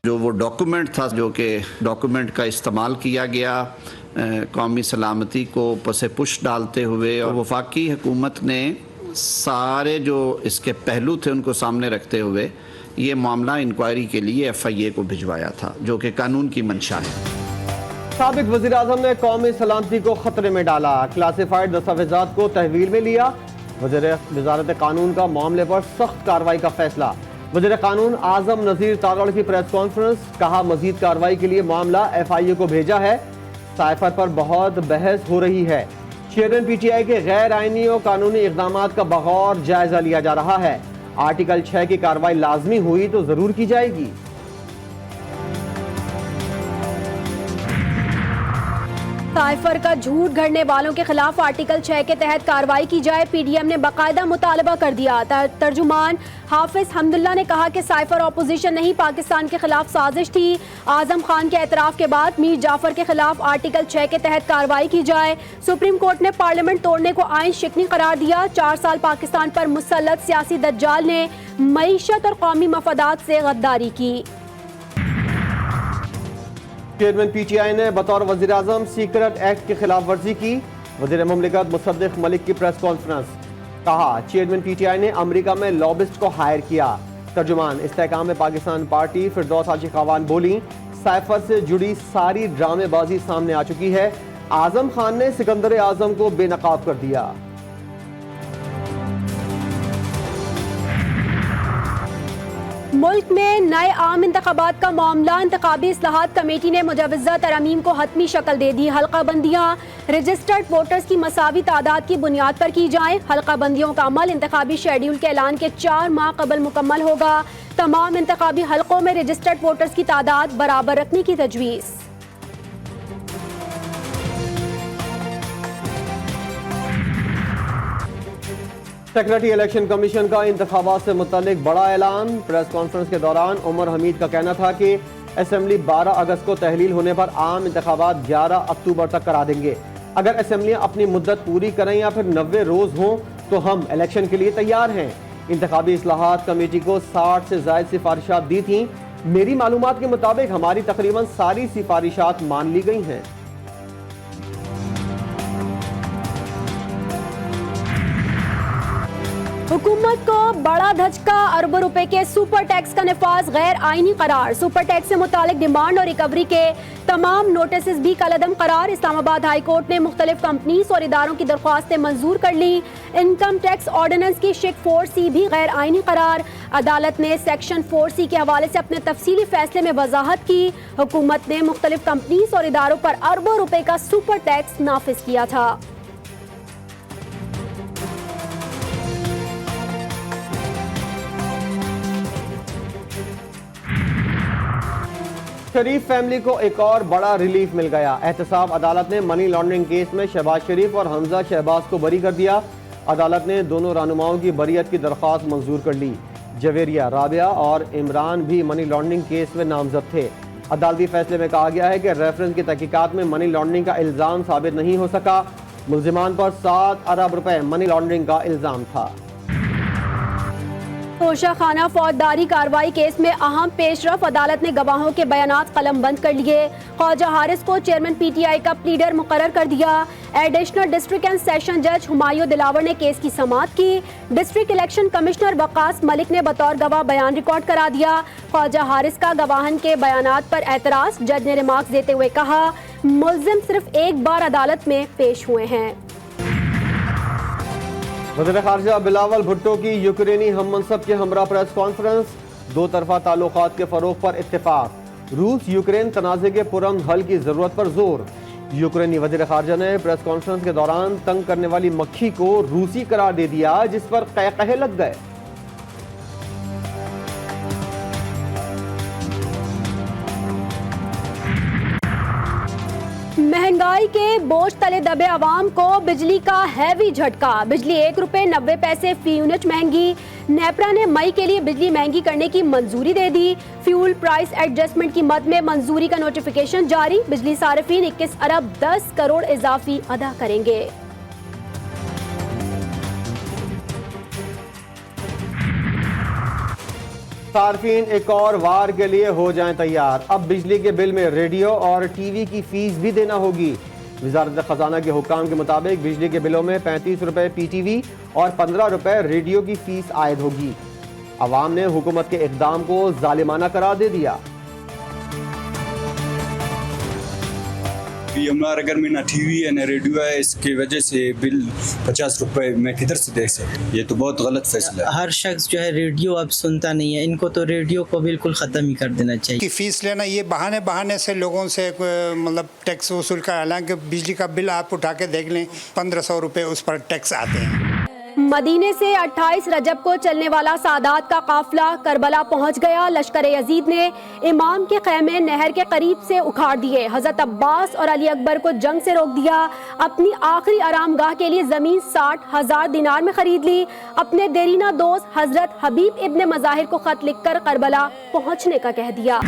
जो वो डॉक्यूमेंट था, जो कि डॉक्यूमेंट का इस्तेमाल किया गया कौमी सलामती को पसे पुश डालते हुए, और वफाकी हुकूमत ने सारे जो इसके पहलू थे उनको सामने रखते हुए ये मामला इंक्वायरी के लिए FIA को भिजवाया था, जो कि कानून की मंशा है। साबिक वज़ीर आज़म ने कौमी सलामती को खतरे में डाला, क्लासिफाइड दस्तावेजात को तहवील में लिया। वज़ारत कानून का मामले पर सख्त कार्रवाई का फैसला। वज़ीर कानून आज़म नज़ीर तारड़ की प्रेस कॉन्फ्रेंस, कहा मजीद कार्रवाई के लिए मामला FIA को भेजा है। साइफर पर बहुत बहस हो रही है। चेयरमैन PTI के गैर आईनी और कानूनी इक़दाम का बगौर जायजा लिया जा रहा है। आर्टिकल 6 की कार्रवाई लाजमी हुई तो जरूर की जाएगी। साइफर का झूठ गढ़ने वालों के खिलाफ आर्टिकल 6 के तहत कार्रवाई की जाए। PDM ने बाकायदा मुतालबा कर दिया। तर्जुमान हाफिज हमदुल्ला ने कहा कि साइफर ऑपोजिशन नहीं, पाकिस्तान के खिलाफ साजिश थी। आजम खान के एतराफ के बाद मीर जाफर के खिलाफ आर्टिकल 6 के तहत कार्रवाई की जाए। सुप्रीम कोर्ट ने पार्लियामेंट तोड़ने को आइन शिकनी करार दिया। 4 साल पाकिस्तान पर मुसल्लत सियासी दज्जाल ने मईशत और कौमी मफादात से गद्दारी की। चेयरमैन PTI ने बतौर वज़ीर आज़म सीक्रेट एक्ट की खिलाफ वर्जी की। वज़ीर मुमलिकत मुसद्दिक मलिक की प्रेस कॉन्फ्रेंस, कहा चेयरमैन PTI ने अमेरिका में लॉबिस्ट को हायर किया। तर्जुमान इस्तेहकाम पाकिस्तान पार्टी फिरदौस हाजी खावान बोली, साइफर से जुड़ी सारी ड्रामेबाजी सामने आ चुकी है। आजम खान ने सिकंदर आजम को बेनकाब कर दिया। मुल्क में नए आम इंतखाबात का मामला। इंतखाबी इस्लाहात कमेटी ने मुजवज़ा तरमीम को हतमी शक्ल दे दी। हल्का बंदियाँ रजिस्टर्ड वोटर्स की मसावी तादाद की बुनियाद पर की जाएं। हल्का बंदियों का अमल इंतखाबी शेड्यूल के ऐलान के 4 माह कबल मुकम्मल होगा। तमाम इंतखाबी हल्कों में रजिस्टर्ड वोटर्स की तादाद बराबर रखने की तजवीज़। सेक्रेटरी इलेक्शन कमीशन का इंतखाबात से मुतालिक बड़ा ऐलान। प्रेस कॉन्फ्रेंस के दौरान उमर हमीद का कहना था कि असेंबली 12 अगस्त को तहलील होने पर आम इंतखाबात 11 अक्टूबर तक करा देंगे। अगर असेंबलियां अपनी मुद्दत पूरी करें या फिर 90 रोज हों तो हम इलेक्शन के लिए तैयार हैं। इंतखाबी इस्लाहात कमेटी को 60 से ज़ायद सिफारिशात दी थी। मेरी मालूमात के मुताबिक हमारी तकरीबन सारी सिफारिशात मान ली गई हैं। हुकूमत को बड़ा धचका, अरबों रुपए के सुपर टैक्स का निफाज गैर आईनी करार। सुपर टैक्स से मुतालिक डिमांड और रिकवरी के तमाम नोटिस भी कलअदम करार। इस्लामाबाद हाई कोर्ट ने मुख्तलिफ कंपनीज और इदारों की दरख्वास्तें मंजूर कर ली। इनकम टैक्स ऑर्डिनेंस की शिक 4C भी गैर आईनी करार। अदालत ने सेक्शन 4C के हवाले से अपने तफसीली फैसले में वजाहत की। हुकूमत ने मुख्तलिफ कंपनीज और इदारों पर अरबों रुपए का सुपर टैक्स नाफिज किया था। शरीफ फैमिली को एक और बड़ा रिलीफ मिल गया। एहतसाब अदालत ने मनी लॉन्ड्रिंग केस में शहबाज शरीफ और हमजा शहबाज को बरी कर दिया। अदालत ने दोनों रहनुमाओं की बरीयत की दरख्वास्त मंजूर कर ली। जवेरिया, राबिया और इमरान भी मनी लॉन्ड्रिंग केस में नामजद थे। अदालती फैसले में कहा गया है कि रेफरेंस की तहकीकात में मनी लॉन्ड्रिंग का इल्ज़ाम साबित नहीं हो सका। मुल्जिमान पर 7 अरब रुपए मनी लॉन्ड्रिंग का इल्ज़ाम था। तोशा खाना फौजदारी कार्रवाई केस में अहम पेशरफ, अदालत ने गवाहों के बयानात कलमबंद कर लिए। ख्वाजा हारिस को चेयरमैन PTI का प्लीडर मुकर्रर कर दिया। एडिशनल डिस्ट्रिक्ट एंड सेशन जज हुमायूं दिलावर ने केस की समाअत की। District election commissioner Waqas Malik ने बतौर गवाह बयान रिकॉर्ड करा दिया। ख्वाजा हारिस का गवाहन के बयानात पर एतराज, जज ने रिमार्क्स देते हुए कहा मुल्जिम सिर्फ एक बार अदालत में पेश हुए हैं। वज़ीर ख़ारजा बिलावल भुट्टो की यूक्रेनी हम मनसब के हमरा प्रेस कॉन्फ्रेंस, 2 तरफ़ा ताल्लुकात के फ़रोग़ पर इत्तेफाक। रूस यूक्रेन तनाज़े के पुरअमन हल की ज़रूरत पर जोर। यूक्रेनी वज़ीर ख़ारजा ने प्रेस कॉन्फ्रेंस के दौरान तंग करने वाली मक्खी को रूसी करार दे दिया, जिस पर क़हक़हे लग गए। महंगाई के बोझ तले दबे अवाम को बिजली का हैवी झटका। बिजली 1 रुपए 90 पैसे फी यूनिट महंगी। नेपरा ने मई के लिए बिजली महंगी करने की मंजूरी दे दी। फ्यूल प्राइस एडजस्टमेंट की मद में मंजूरी का नोटिफिकेशन जारी। बिजली सार्फिन 21 अरब 10 करोड़ इजाफी अदा करेंगे। सार्फिन एक और वार के लिए हो जाएं तैयार। अब बिजली के बिल में रेडियो और टीवी की फीस भी देना होगी। वजारत खजाना के हुक्काम के मुताबिक बिजली के बिलों में 35 रुपए PTV और 15 रुपए रेडियो की फीस आयद होगी। अवाम ने हुकूमत के इक़दाम को जालिमाना करार दे दिया। हमारे घर में ना टीवी है ना रेडियो है, इसकी वजह से बिल 50 रुपए मैं किधर से दे सकता। ये तो बहुत गलत फैसला है। हर शख्स जो है रेडियो अब सुनता नहीं है, इनको तो रेडियो को बिल्कुल ख़त्म ही कर देना चाहिए। कि फीस लेना ये बहाने से लोगों से मतलब टैक्स वसूल कर, हालांकि बिजली का बिल आप उठा के देख लें 1500 रुपये उस पर टैक्स आते हैं। मदीने से 28 रजब को चलने वाला सादात का काफिला करबला पहुंच गया। लश्कर यजीद ने इमाम के खैमे नहर के करीब से उखाड़ दिए। हजरत अब्बास और अली अकबर को जंग से रोक दिया। अपनी आखिरी आरामगाह के लिए जमीन 60,000 दिनार में खरीद ली। अपने देरीना दोस्त हजरत हबीब इब्ने मज़ाहिर को खत लिखकर करबला पहुंचने का कह दिया।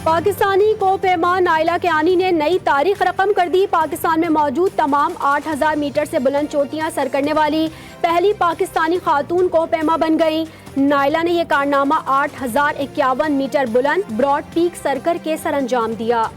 पाकिस्तानी कोह-पैमा नाइला कियानी ने नई तारीख रकम कर दी। पाकिस्तान में मौजूद तमाम 8,000 मीटर से बुलंद चोटियां सर करने वाली पहली पाकिस्तानी खातून कोह-पैमा बन गई। नाइला ने यह कारनामा 8,051 मीटर बुलंद ब्रॉड पीक सर करके सरअंजाम दिया।